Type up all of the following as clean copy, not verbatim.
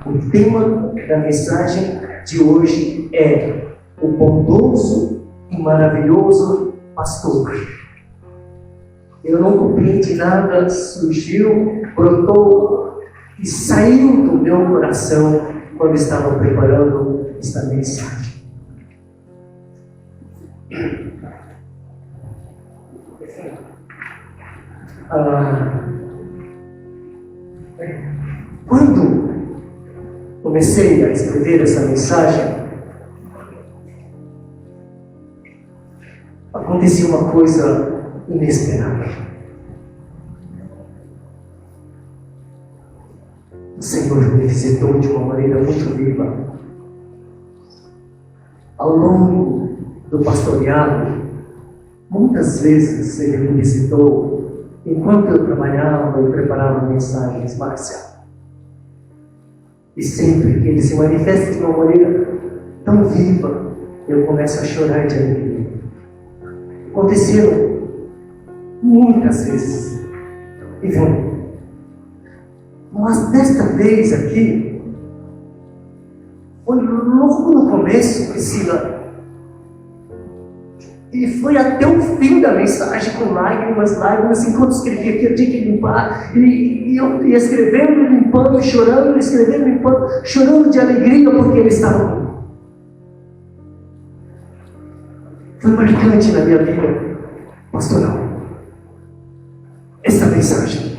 O tema da mensagem de hoje é o bondoso e maravilhoso pastor. Eu não compreendi nada, surgiu, brotou e saiu do meu coração quando estava preparando esta mensagem. Quando comecei a escrever essa mensagem, aconteceu uma coisa inesperada. O Senhor me visitou de uma maneira muito viva. Ao longo do pastoreado, muitas vezes Ele me visitou enquanto eu trabalhava e preparava mensagens, Márcia. E sempre que Ele se manifesta de uma maneira tão viva, eu começo a chorar de alegria. Aconteceram muitas vezes. E vem. Mas desta vez aqui, foi logo no começo, Priscila. E foi até o fim da mensagem, com lágrimas, enquanto escrevia aqui, eu tinha que limpar. E eu ia escrevendo, limpando, chorando, escrevendo, limpando, chorando de alegria porque Ele estava comigo. Foi marcante na minha vida pastoral essa mensagem.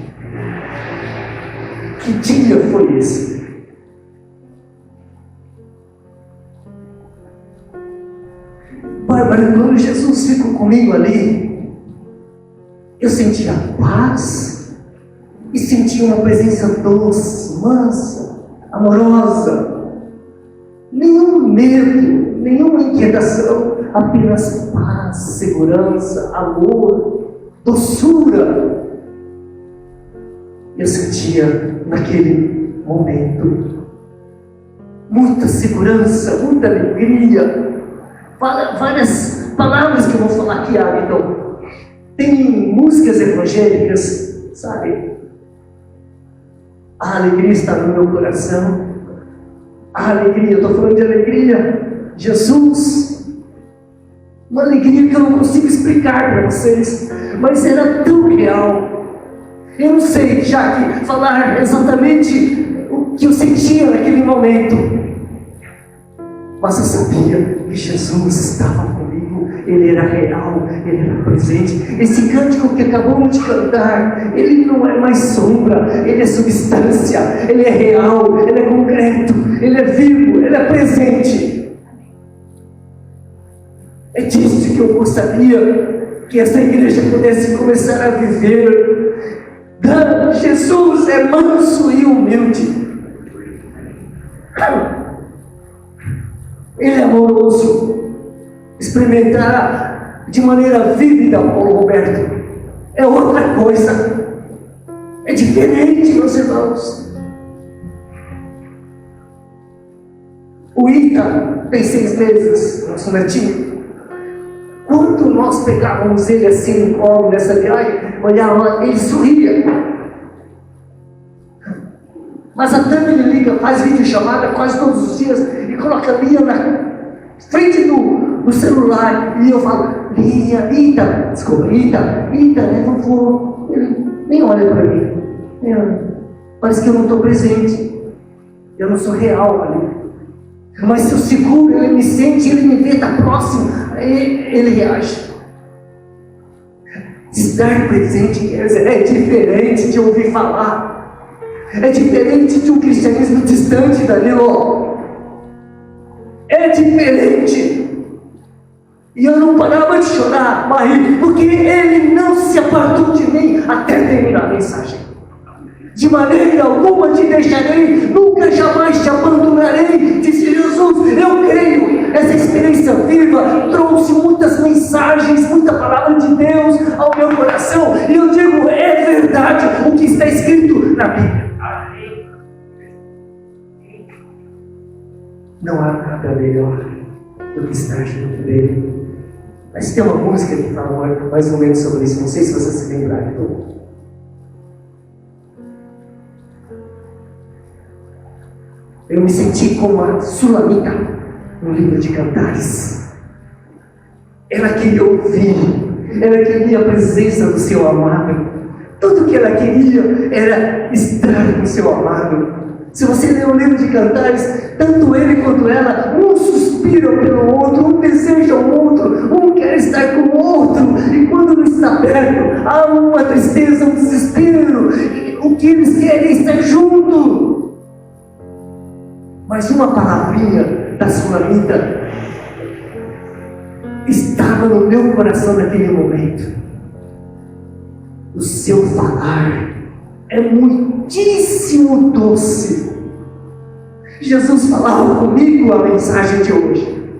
Que dia foi esse? Bárbara, quando Jesus ficou comigo ali, eu sentia paz e sentia uma presença doce, mansa, amorosa. Nenhum medo, nenhuma inquietação, apenas paz, segurança, amor, doçura. Eu sentia naquele momento muita segurança, muita alegria. Várias palavras que eu vou falar aqui, então. Tem músicas evangélicas, sabe? A alegria está no meu coração. A alegria, eu estou falando de alegria. Jesus, uma alegria que eu não consigo explicar para vocês, mas era tão real. Eu não sei, Jaque, falar exatamente o que eu sentia naquele momento, mas eu sabia que Jesus estava comigo. Ele era real, Ele era presente. Esse cântico que acabamos de cantar, ele não é mais sombra, ele é substância, ele é real, ele é concreto, ele é vivo, ele é presente. É disso que eu gostaria que essa igreja pudesse começar a viver. Jesus é manso e humilde. Ele é amoroso. Experimentar de maneira vívida, Paulo Roberto, é outra coisa. É diferente, meus irmãos. O Ita tem 6 meses, nosso netinho. Quando nós pegávamos ele assim no colo nessa viagem, olhava, ele sorria. Mas a Tânia ele liga, faz videochamada quase todos os dias e coloca a Lia na frente do celular. E eu falo, Ita, né, vovô. Ele nem olha para mim. Parece que eu não estou presente. Eu não sou real ali. Mas se eu seguro, ele me sente, ele me vê, está próximo, ele reage. Estar presente, quer dizer, é diferente de ouvir falar. É diferente de um cristianismo distante, Danilo. É diferente. E eu não parava de chorar, Marie, porque ele não se apartou de mim até terminar a mensagem. De maneira alguma te deixarei, nunca jamais te abandonarei, disse Jesus. Eu creio. Essa experiência viva trouxe muitas mensagens, muita palavra de Deus ao meu coração. E eu digo, é verdade o que está escrito na Bíblia. Não há nada melhor do que estar junto dele. Mas tem uma música que fala mais ou menos sobre isso. Não sei se você se lembrar. Eu me senti como a Sulamita no livro de Cantares. Ela queria ouvir, ela queria a presença do seu amado. Tudo que ela queria era estar com o seu amado. Se você ler o livro de Cantares, tanto ele quanto ela, um suspira pelo outro, um deseja o outro, um quer estar com o outro, e quando não está perto, há uma tristeza, um desespero. O que eles querem é estar junto. Mas uma palavrinha da Sulamita estava no meu coração naquele momento. O seu falar é muitíssimo doce. Jesus falava comigo a mensagem de hoje.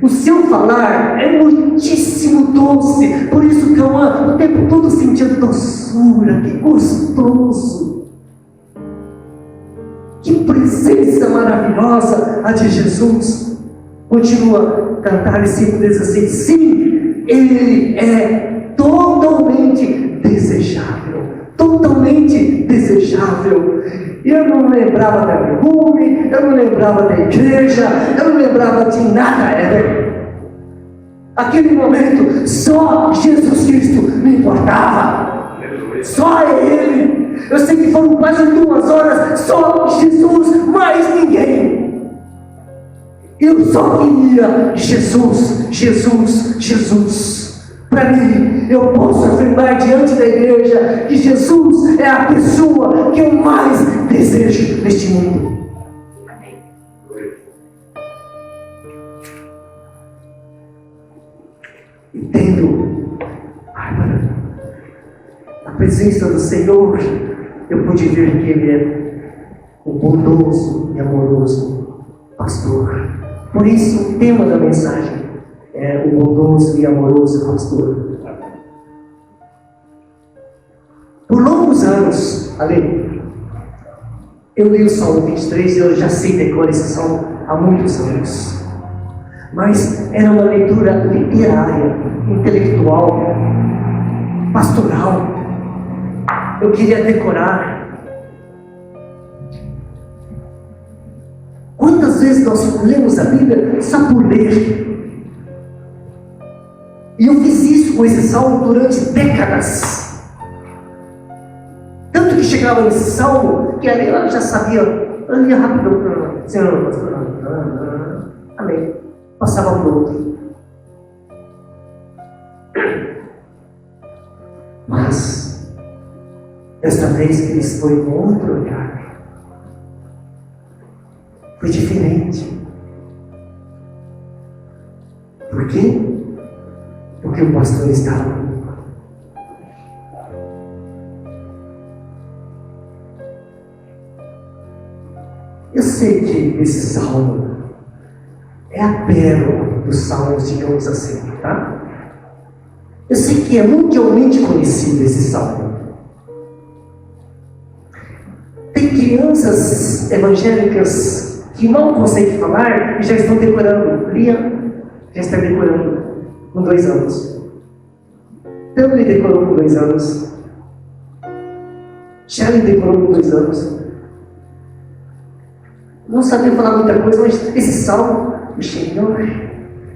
O seu falar é muitíssimo doce. Por isso que eu o tempo todo sentindo doçura. Que gostoso. Que presença maravilhosa a de Jesus. Continua a cantar esse 5:16. Sim, Ele é totalmente desejável. Totalmente desejável. Eu não lembrava da perfume, eu não lembrava da igreja, eu não lembrava de nada. Aquele momento, só Jesus Cristo me importava. Só Ele. Eu sei que foram quase 2 horas, só Jesus, mais ninguém. Eu só queria Jesus, Jesus, Jesus. Para mim, eu posso afirmar diante da igreja que Jesus é a pessoa que eu mais desejo neste mundo. Amém. Entendo, Bárbara, a presença do Senhor, eu pude ver que Ele é o bondoso e amoroso pastor. Por isso, o tema da mensagem é o bondoso e amoroso pastor. Por longos anos, eu li o Salmo 23 e eu já sei decorar esse salmo há muitos anos. Mas era uma leitura literária, intelectual, pastoral. Eu queria decorar. Quantas vezes nós lemos a Bíblia só por ler? E eu fiz isso com esse salmo durante décadas. Tanto que chegava nesse salmo, que ali eu já sabia, eu ia rápido, Senhor, amém. Passava para o outro. Mas, desta vez que eles foi com outro olhar, foi diferente. Por quê? Porque o pastor estava comigo. Eu sei que esse salmo é a pérola dos salmos, digamos assim, tá? Eu sei que é mundialmente conhecido esse salmo. Tem crianças evangélicas que não conseguem falar e já estão decorando. Lia já está decorando com 2 anos. Também decorou com 2 anos. Shelley decorou com 2 anos. Não sabia falar muita coisa, mas esse salmo, o Senhor,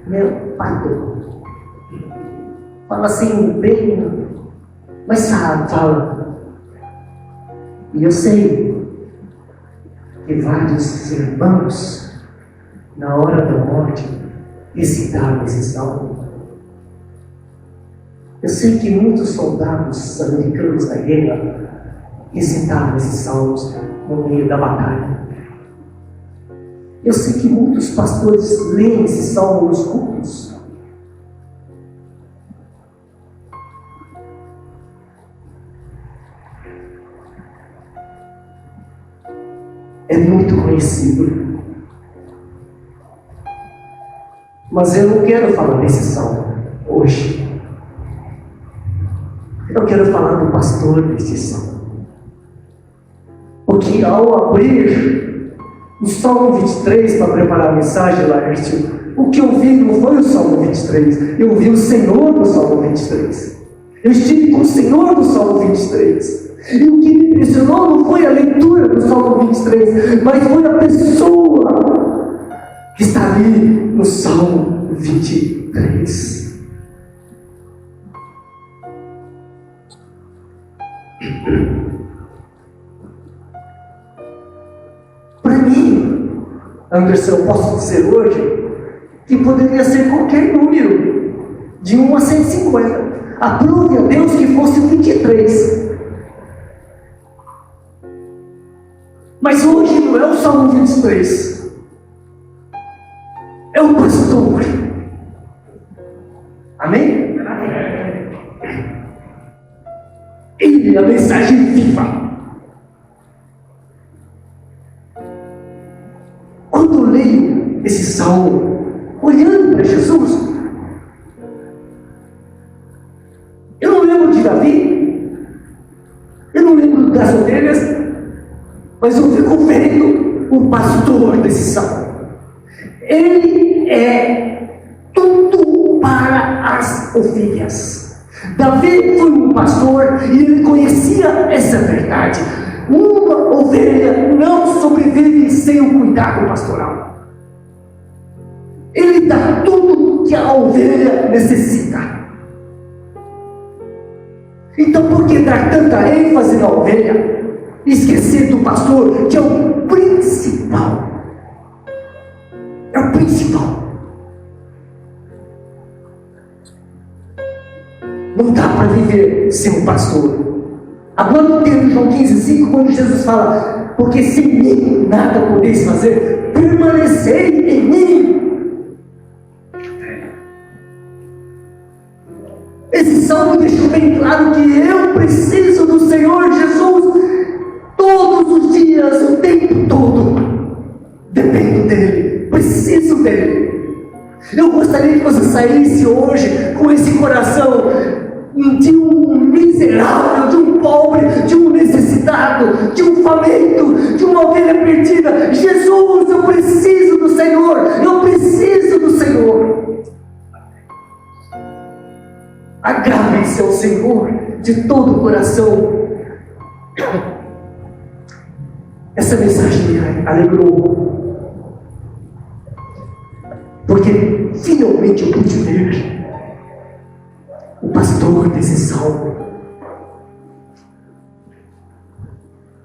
meu pastor. Fala assim, bem, mas sabe, fala. E eu sei que vários irmãos, na hora da morte, recitaram esse salmo. Eu sei que muitos soldados americanos da guerra recitaram esses salmos no meio da batalha. Eu sei que muitos pastores leem esse salmo nos cultos. É muito conhecido. Mas eu não quero falar desse salmo hoje. Eu quero falar do pastor desse salmo. Porque ao abrir o Salmo 23 para preparar a mensagem, Laércio, o que eu vi não foi o Salmo 23, eu vi o Senhor do Salmo 23. Eu estive com o Senhor do Salmo 23. E o que me impressionou não foi a leitura do Salmo 23, mas foi a pessoa que está ali no Salmo 23. Para mim, Anderson, eu posso dizer hoje que poderia ser qualquer número, de 1 a 150. Aprove a Deus que fosse 23. Mas hoje não é o Salmo 23. É o pastor. Amém? Ele é a mensagem viva. Quando eu leio esse salmo, olhando para Jesus, eu não lembro de Davi, eu não lembro das ovelhas, mas eu fico vendo o pastor desse salmo. Ele é tudo para as ovelhas. Davi foi um pastor e ele conhecia essa verdade. Uma ovelha não sobrevive sem o cuidado pastoral. Ele dá tudo que a ovelha necessita. Então, por que dar tanta ênfase na ovelha e esquecer do pastor, que é o principal? É o principal. Não dá para viver sem o pastor. Agora no texto de João 15,5, quando Jesus fala: porque sem mim nada podeis fazer, permanecei em mim. Esse salmo deixa bem claro que eu preciso do Senhor Jesus todos os dias, o tempo todo. Dependo dele, preciso dele. Eu gostaria que você saísse hoje com esse coração de um miserável, de um pobre, de um necessitado, de um faminto, de uma ovelha perdida. Jesus, eu preciso do Senhor, eu preciso do Senhor. Agrave-se ao Senhor de todo o coração. Essa mensagem me alegrou, porque finalmente eu pude ver o pastor desse salmo.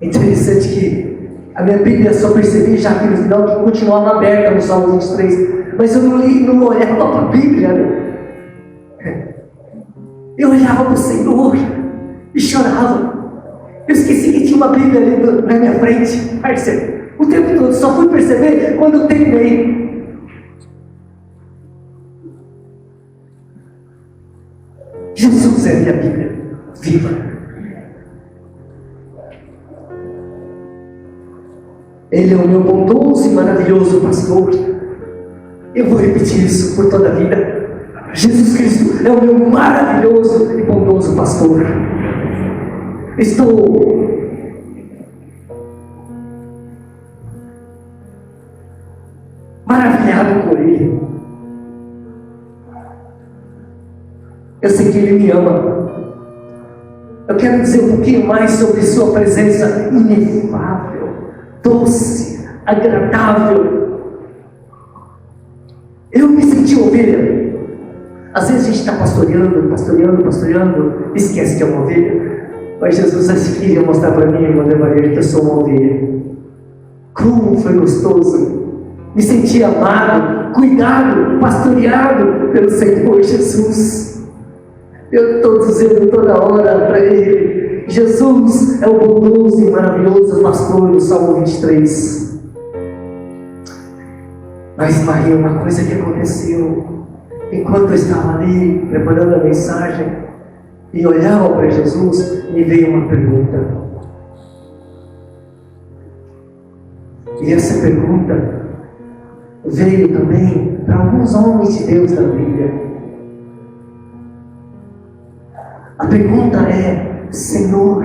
É interessante que a minha Bíblia só percebi já aqui no final que continuava aberta no Salmo 23, mas eu não olhava para a Bíblia, né? Eu olhava para o Senhor e chorava. Eu esqueci que tinha uma Bíblia ali na minha frente, parceiro, o tempo todo. Só fui perceber quando eu terminei. Jesus é a minha Bíblia viva. Ele é o meu bondoso e maravilhoso pastor. Eu vou repetir isso por toda a vida. Jesus Cristo é o meu maravilhoso e bondoso pastor. Estou maravilhado com Ele. Eu sei que Ele me ama. Eu quero dizer um pouquinho mais sobre Sua presença inefável, doce, agradável. Eu me senti ovelha. Às vezes a gente está pastoreando, esquece que é uma ovelha. Mas Jesus queria mostrar para mim, irmã Maria, que eu sou uma ovelha. Como foi gostoso me sentir amado, cuidado, pastoreado pelo Senhor Jesus. Eu estou dizendo toda hora para Ele: Jesus é o bondoso e maravilhoso pastor do Salmo 23. Mas Maria, uma coisa que aconteceu enquanto eu estava ali preparando a mensagem e olhava para Jesus, me veio uma pergunta. E essa pergunta veio também para alguns homens de Deus da Bíblia. A pergunta é: Senhor,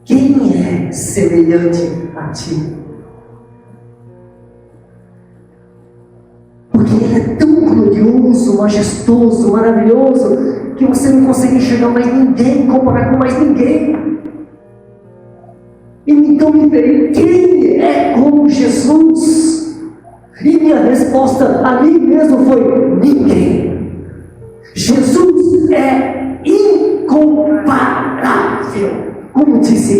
quem é semelhante a Ti? Porque Ele é tão glorioso, majestoso, maravilhoso, que você não consegue enxergar mais ninguém, comparar com mais ninguém. E então me veio: quem é como Jesus? E minha resposta a mim mesmo foi: ninguém. Jesus é incomparável, como diz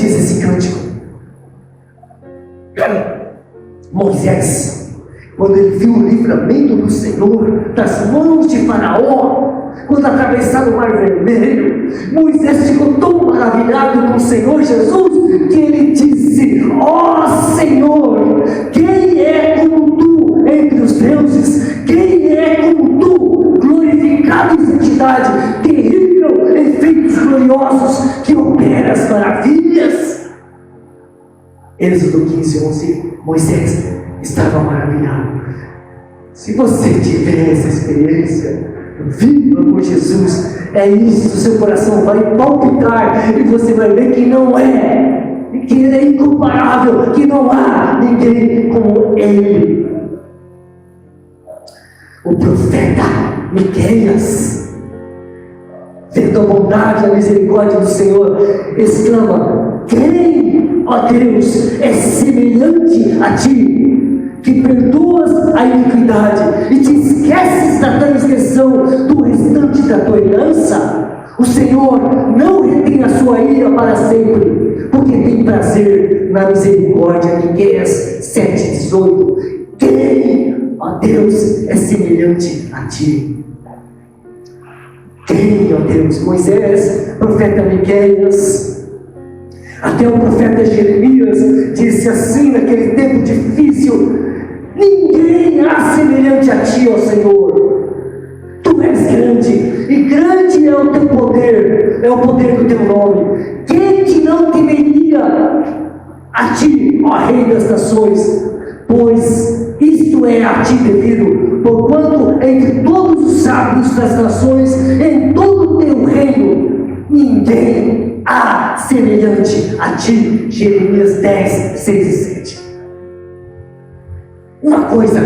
esse cântico. Moisés, quando ele viu o livramento do Senhor das mãos de Faraó, quando atravessaram o Mar Vermelho, Moisés ficou tão maravilhado com o Senhor Jesus, que ele disse: ó Senhor, quem é como tu entre os deuses? Quem é como tu, glorificado em santidade, terrível em feitos gloriosos, que opera as maravilhas? Êxodo 15:11. Moisés estava maravilhado. Se você tiver essa experiência viva por Jesus, é isso, seu coração vai palpitar e você vai ver que não é, que ele é incomparável, que não há ninguém como ele. O profeta Miqueias, vendo a bondade e a misericórdia do Senhor, exclama: quem, ó Deus, é semelhante a ti, que perdoas a iniquidade e te esqueces da transgressão do restante da tua herança? O Senhor não retém a sua ira para sempre, porque tem prazer na misericórdia. Miqueias 7:18. Quem, ó Deus, é semelhante a ti? Quem, ó Deus? Moisés, profeta Miqueias, até o profeta Jeremias disse assim naquele tempo difícil: ninguém há semelhante a ti, ó Senhor. Tu és grande, e grande é o teu poder, é o poder do teu nome. Quem que não temeria a ti, ó Rei das nações? Pois isto é a ti devido, porquanto entre todos os sábios das nações, em todo o teu reino, ninguém há semelhante a ti. Jeremias 10:6-7. Uma coisa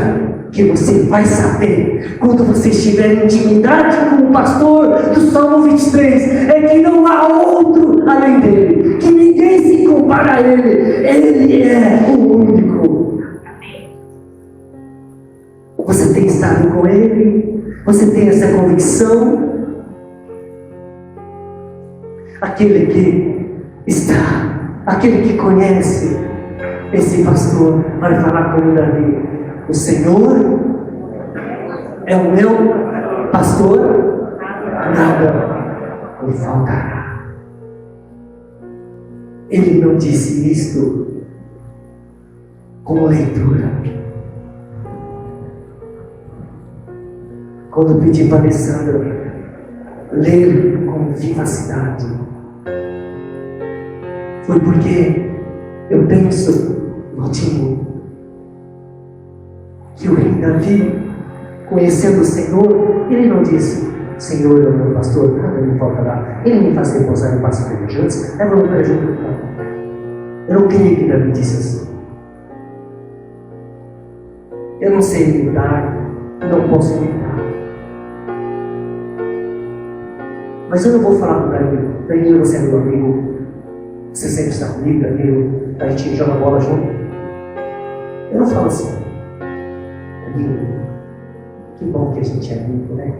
que você vai saber quando você estiver em intimidade com o pastor do Salmo 23 é que não há outro além dele, que ninguém se compara a ele. Ele é o único. Você tem estado com ele? Você tem essa convicção? Aquele que está, aquele que conhece esse pastor, vai falar como Davi: o Senhor é o meu pastor, nada me faltará. Ele não disse isto como leitura. Quando eu pedi para a Alessandra ler com vivacidade, foi porque eu penso, Valtinho, que o rei Davi, conhecendo o Senhor, ele não disse: Senhor é o meu pastor, nada me faltará, ele me faz repousar em pastos verdejantes, leva-me para junto do Pai. Eu não creio que Davi disse assim. Eu não sei imitar, não posso imitar. Mas eu não vou falar para Davi: Davi, você é meu amigo, você sempre está comigo, Davi, a gente joga bola junto. Eu não falo assim: amigo, que bom que a gente é amigo, né?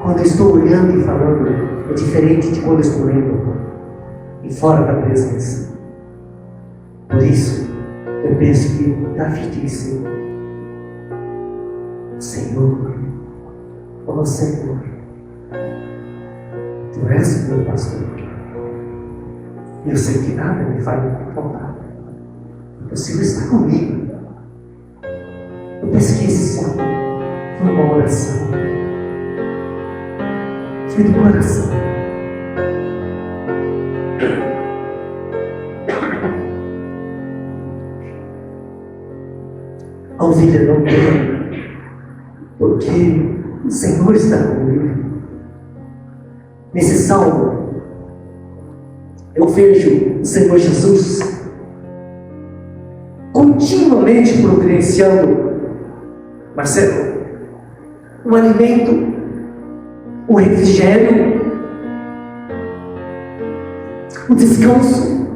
Quando eu estou olhando e falando, é diferente de quando eu estou lendo e fora da presença. Por isso, eu penso que Davi disse: Senhor, ó Senhor, Tu és o meu pastor. E eu sei que nada me vai faltar. O Senhor está comigo. Eu penso que esse salmo foi uma oração. Foi do coração. A ovelha não tem, porque o Senhor está comigo. Nesse salmo, eu vejo o Senhor Jesus continuamente providenciando. Marcelo, o alimento, o refrigério, o descanso,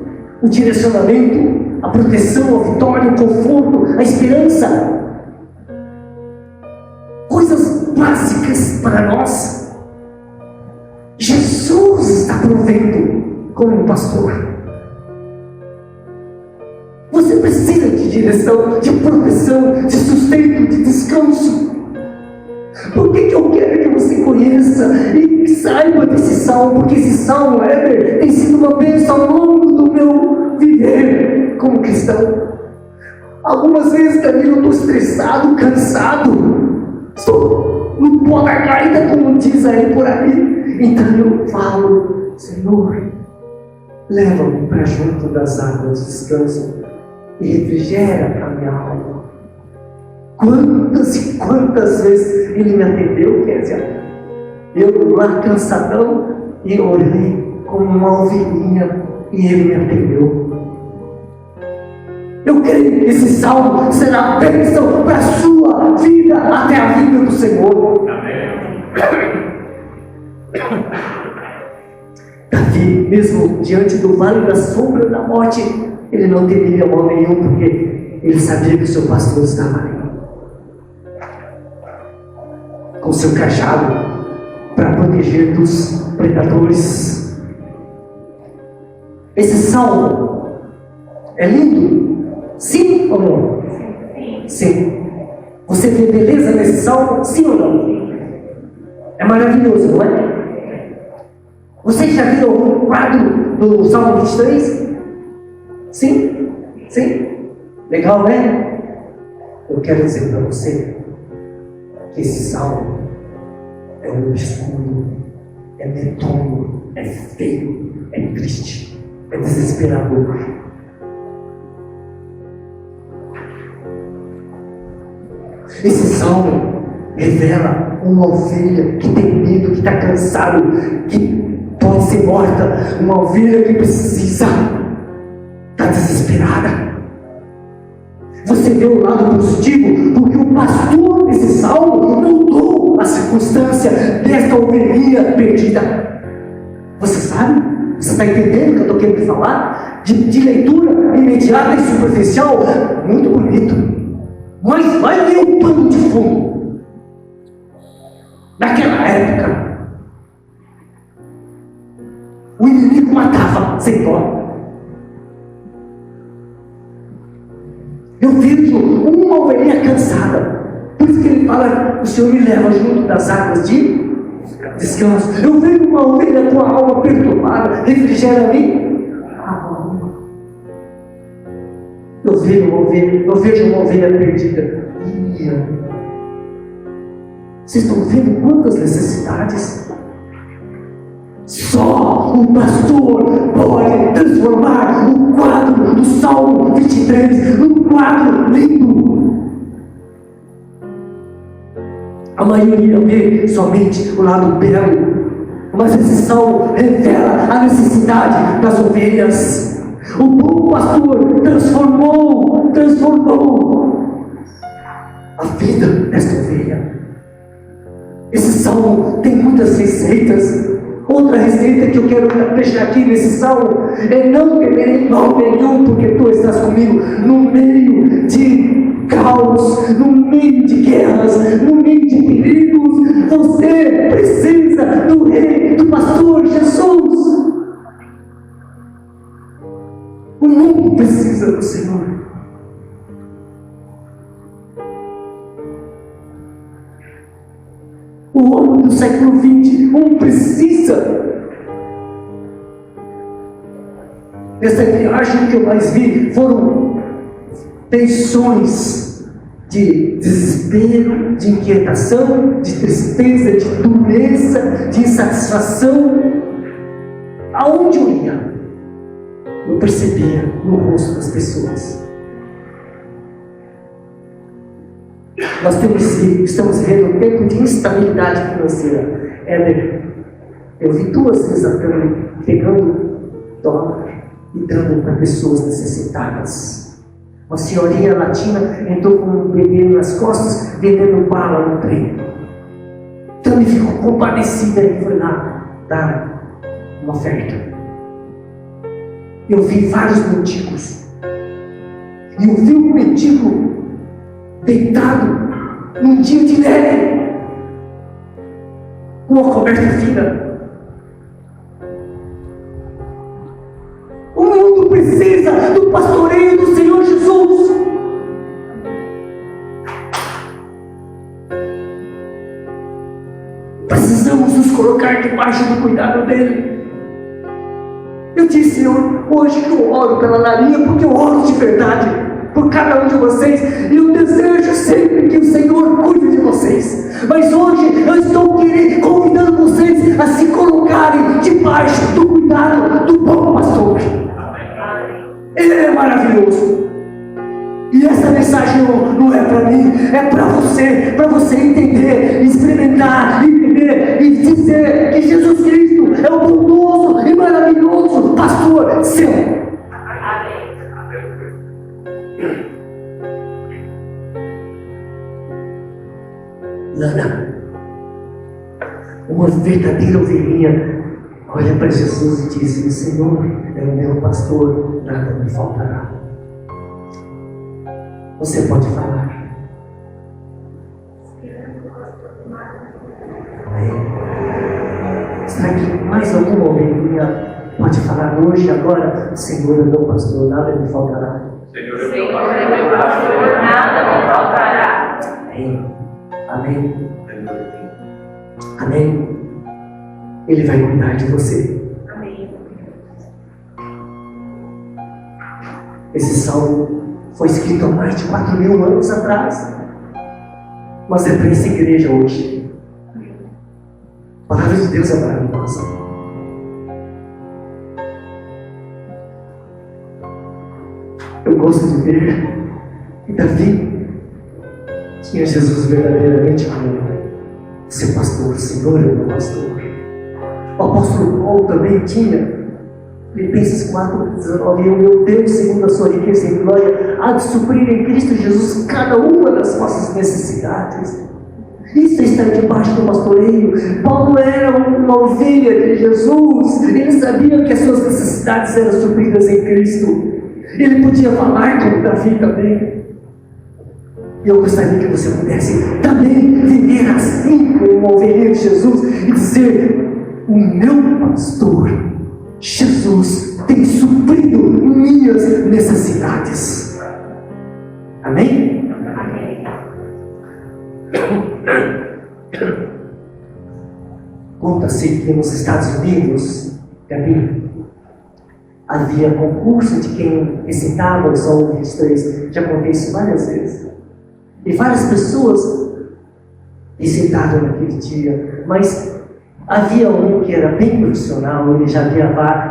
o direcionamento, a proteção, a vitória, o conforto, a esperança. Coisas básicas para nós. Jesus está provendo como um pastor. Você precisa de direção, de proteção, de sustento, de descanso. Por que eu quero que você conheça e saiba desse salmo? Porque esse salmo, Heber, tem sido uma bênção ao longo do meu viver como cristão. Algumas vezes, Camilo, eu estou estressado, cansado, estou no pó da caída, como diz aí por aí. Então eu falo: Senhor, leva-me para junto das águas de descanso e refrigera para a minha alma. Quantas e quantas vezes Ele me atendeu, Kézia? Eu lá cansadão, e orei como uma ovelhinha, e Ele me atendeu. Eu creio que esse salmo será bênção para a sua vida até a vinda do Senhor. Davi, mesmo diante do vale da sombra da morte, ele não temia mal nenhum, porque ele sabia que o seu pastor estava ali, com seu cajado, para proteger dos predadores. Esse salmo é lindo? Sim ou não? Sim. Você vê beleza nesse salmo? Sim ou não? É maravilhoso, não é? Vocês já viram algum quadro do Salmo 23? Sim? Sim? Legal, né? Eu quero dizer para você que esse salmo é obscuro, é medonho, é feio, é triste, é desesperador. Esse salmo revela uma ovelha que tem medo, que está cansado, que pode ser morta, uma ovelha que precisa, está desesperada. Você vê o lado positivo, porque o pastor desse salmo mudou a circunstância desta ovelhinha perdida. Você sabe? Você está entendendo o que eu estou querendo falar? De leitura imediata e superficial, muito bonito. Mas vai ver o pano de fundo. Naquela época, o inimigo matava sem dó. Eu vejo uma ovelhinha cansada. Por isso que ele fala: o Senhor me leva junto das águas de descanso. Eu vejo uma ovelha com a alma perturbada, refrigera-me a alma. Eu vejo uma ovelha perdida. Vocês estão vendo quantas necessidades? Só o pastor pode transformar o quadro do Salmo 23 num quadro lindo. A maioria vê somente o lado belo, mas esse salmo revela a necessidade das ovelhas. O bom pastor transformou a vida desta ovelha. Esse salmo tem muitas receitas. Outra receita que eu quero deixar aqui nesse salmo é: não temerei mal nenhum, porque tu estás comigo. No meio de caos, no meio de guerras, no meio de perigos, você precisa do Rei, do Pastor Jesus. O mundo precisa do Senhor. O homem do século XXI precisa. Nessa viagem que eu mais vi foram tensões de desespero, de inquietação, de tristeza, de dureza, de insatisfação. Aonde eu ia, eu percebia no rosto das pessoas. Nós estamos vivendo um tempo de instabilidade financeira. Eu vi 2 vezes a Câmara pegando dólar e dando para pessoas necessitadas. Uma senhorinha latina entrou com um bebê nas costas, vendendo bala no trem. Então ele ficou compadecido e foi lá dar uma oferta. Eu vi vários mendigos. E eu vi um mendigo deitado num dia de neve, com uma coberta fina. O mundo precisa do pastoreio do Senhor Jesus. Precisamos nos colocar debaixo do cuidado dele. Eu disse, Senhor, hoje que eu oro pela Larinha, porque eu oro de verdade por cada um de vocês, e eu desejo sempre que o Senhor cuide de vocês. Mas hoje eu estou convidando vocês a se colocarem debaixo do cuidado do bom pastor. Ele é maravilhoso. E essa mensagem não é para mim, é para você entender, experimentar, entender e dizer que Jesus Cristo é o bondoso e maravilhoso pastor seu. Lana, uma verdadeira ovelhinha, olha para Jesus e diz: o Senhor é o meu pastor, nada me faltará. Você pode falar. Amém. Será que mais alguma ovelhinha pode falar hoje, agora? O Senhor é meu pastor, nada me faltará. Senhor é meu pastor, nada me faltará. Amém. Amém. Amém. Ele vai cuidar de você. Amém. Esse salmo foi escrito há mais de 4.000 anos atrás, mas é para essa igreja hoje. A palavra de Deus é maravilhosa. Eu gosto de ver que Davi tinha Jesus verdadeiramente como seu pastor. O Senhor é o meu pastor. O apóstolo Paulo também tinha. Filipenses 4,19: o meu Deus, segundo a sua riqueza em glória, há de suprir em Cristo Jesus cada uma das nossas necessidades. Isso está debaixo do pastoreio. Paulo era uma ovelha de Jesus. Ele sabia que as suas necessidades eram supridas em Cristo. Ele podia falar como Davi também. E eu gostaria que você pudesse também viver assim, como uma ovelha de Jesus, e dizer: o meu pastor Jesus tem suprido minhas necessidades. Amém? Amém. Conta-se que nos Estados Unidos, Gabi, havia concurso de quem recitava o Salmo 23. Já contei isso várias vezes. E várias pessoas recitaram naquele dia, mas havia um que era bem profissional, ele já havia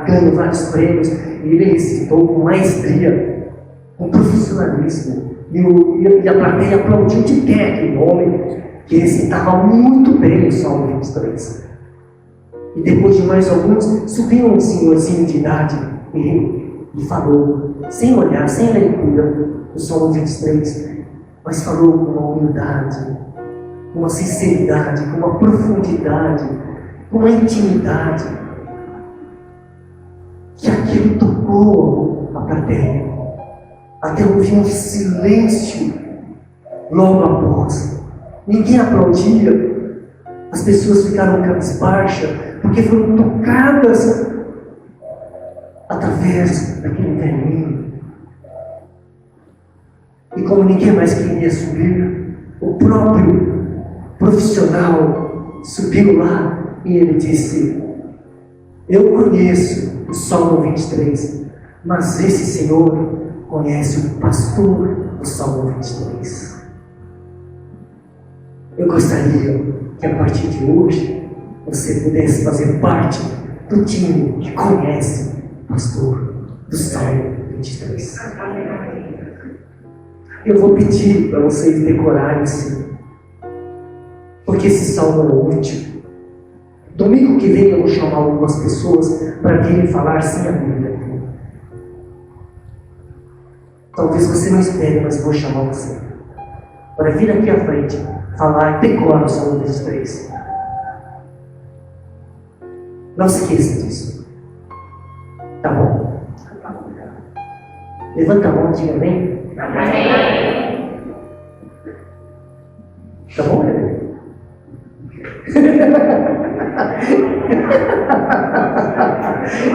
ganho vários prêmios, e ele recitou com maestria, com profissionalismo. E a plateia aplaudiu de pé aquele homem que recitava muito bem o Salmo 23. E depois de mais alguns, subiu um senhorzinho de idade e falou, sem olhar, sem leitura, o Salmo 23, mas falou com uma humildade, com uma sinceridade, com uma profundidade, com uma intimidade, que aquilo tocou a plateia. Até houve um silêncio logo após. Ninguém aplaudia. As pessoas ficaram cabisbaixas, porque foram tocadas através daquele velhinho. E como ninguém mais queria subir, o próprio profissional subiu lá e ele disse: eu conheço o Salmo 23, mas esse Senhor conhece o pastor do Salmo 23. Eu gostaria que a partir de hoje você pudesse fazer parte do time que conhece o pastor do Salmo 23. Eu vou pedir para vocês decorarem-se, porque esse salmo é útil. Domingo que vem eu vou chamar algumas pessoas para virem falar sem a Bíblia. Talvez você não espere, mas vou chamar você para vir aqui à frente, falar, decora o Salmo 23. Não se esqueça disso. Tá bom? Levanta a mão e diga amém. Amém. Tá bom, Heber?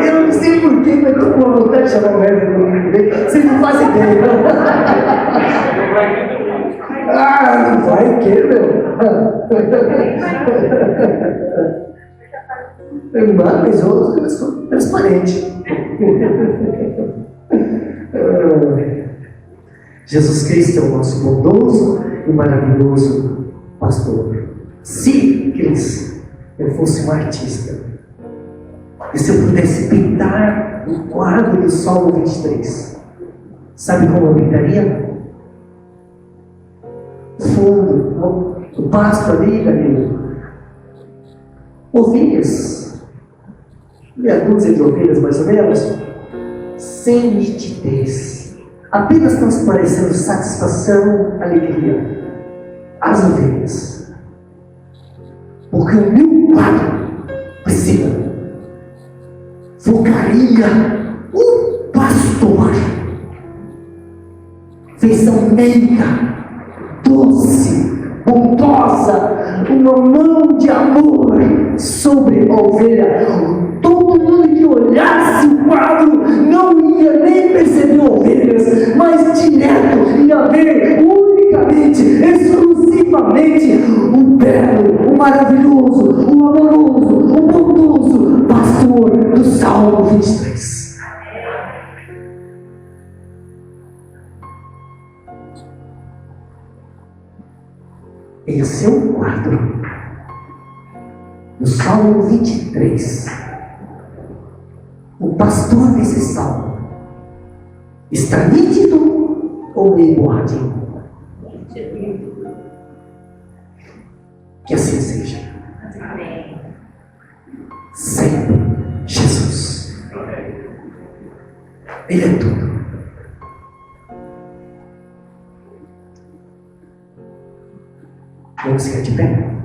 Eu não sei porquê, mas estou com uma vontade de chamar o Heber comigo. Vocês não fazem ideia. Ah, não vai o quê, meu? Mas eu sou transparente. Jesus Cristo é o nosso bondoso e maravilhoso pastor. Se Cristo eu fosse um artista, e se eu pudesse pintar um quadro do Salmo 23, sabe como eu pintaria? Fundo, o pasto ali, Danilo. Ovelhas, meia dúzia de ovelhas mais ou menos, sem nitidez, apenas transparecendo satisfação, alegria. As ovelhas, porque o meu quadro precisa, focaria o pastor, feição meiga, doce, bondosa, uma mão de amor sobre a ovelha. Todo mundo que olhasse o quadro não ia nem perceber ovelhas, mas direto ia ver unicamente, exclusivamente o belo, o maravilhoso, o amoroso, o bondoso pastor do Salmo 23. Em seu quadro, no Salmo 23, o pastor desse salmo está nítido ou meio borradinho? Que assim seja. Sempre Jesus. Ele é tudo. Vamos ficar de pé?